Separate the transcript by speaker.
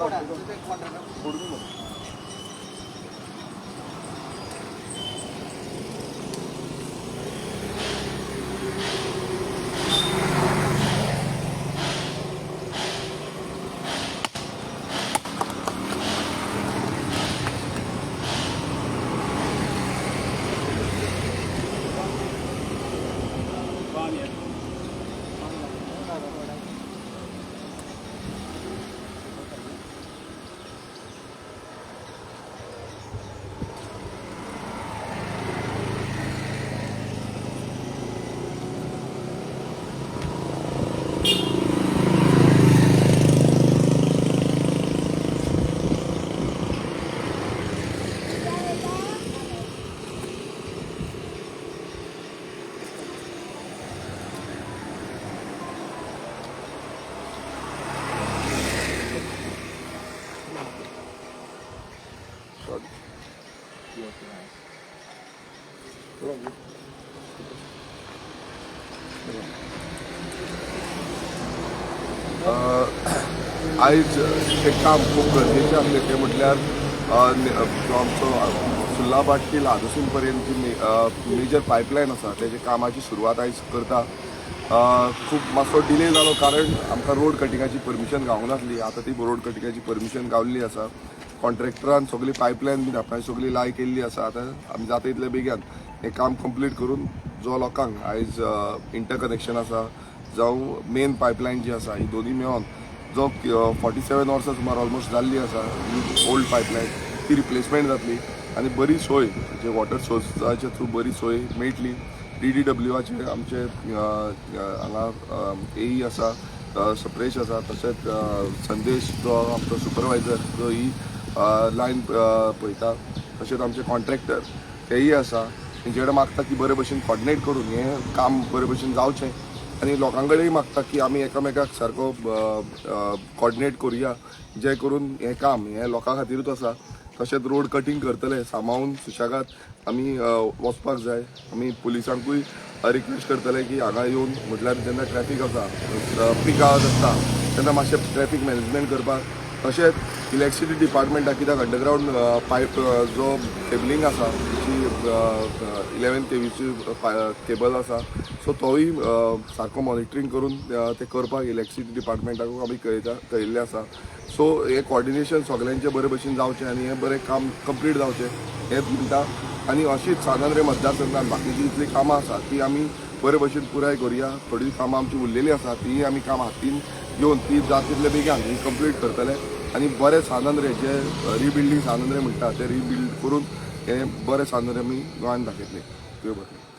Speaker 1: आयज एक काम खूब गरजेचें आसलें तें म्हटल्यार जो आमचो सुल्लाबाट टी लादसून पर्यंत जी मेजर पायपलायन आसा तेजे कामाची सुरवात आयज करता. खूब मातसो डिले जालो कारण आमकां रोड कटिंगाची परमिशन गावूंक नासली. आतां ती रोड कटिंगाची परमिशन गावल्ली आसा. कॉन्ट्रॅक्टरान सगळी पायपलायन बीन आपणाची सगळी लाय केल्ली आसा. आतां आमी जाता तितले बेगीन हें काम कंप्लीट करून जो लोकांक आयज इंटरकनेक्शन आसा जावं मेन पायपलायन जी आसा ही दोनी मेळोन जो 47 वर्सां सुमार ऑलमोस्ट जाल्ली आसा ही ओल्ड पायपलायन ती रिप्लेसमेंट जातली आनी बरी सोय जे वॉटर सोर्साच्या थ्रू बरी सोय मेळटली. DDWचे आमचे हांगा AE आसा, सप्रेश आसा, तशेंच संदेश जो आमचो सुपरवायझर जो ही लायन पळयता, तशेंच आमचे कॉन्ट्रॅक्टर तेय आसा. तेंचे कडेन मागता की बरे भशेन कॉर्डिनेट करून हें काम बरे भशेन जावचें आनी लोकां कडेनय मागता की आमी एकामेकाक सारको कॉर्डिनेट करुया जे करून हें काम हें लोकां खातीरूच आसा. तशेंच रोड कटींग करतले सांबाळून सुशेगाद आमी वचपाक जाय. आमी पुलिसांकूय रिक्वेस्ट करतले की हांगा येवन म्हटल्यार जेन्ना ट्रॅफीक आसा पीक आवर्स आसता तेन्ना मातशें ट्रॅफीक मॅनेजमेंट करपाक. तशेंच इलेक्ट्रिसिटी डिपार्टमेंटा कित्याक अंडरग्रावंड पायप जो केबलिंग आसा जी 11 KVची केबल आसा सो तोय सारको मॉनिटरींग करून ते करपाक इलेक्ट्रिसिटी डिपार्टमेंटाक आमी कळयल्ले आसा. सो हे कॉर्डिनेशन सगळ्यांचें बरे भशेन जावचें आनी हें बरें काम कंप्लीट जावचें हें चिंता. आनी अशीच सानंद्रे मतदारसंघात बाकीची जितली कामां आसा ती आमी बरे भशेन पुराय करुया. थोडी कामां आमची उरलेली आसा ती आमी काम हातीन घेवन ती जाता तितले बेगीन ही कंप्लीट करतले आनी बरें सानंद्रे जे रिबिल्डींग सानंद्रे म्हणटा ते रिबिल्ड करून हे बरें सानंद्रे आमी गोंयांत दाखयतले. देव बरें.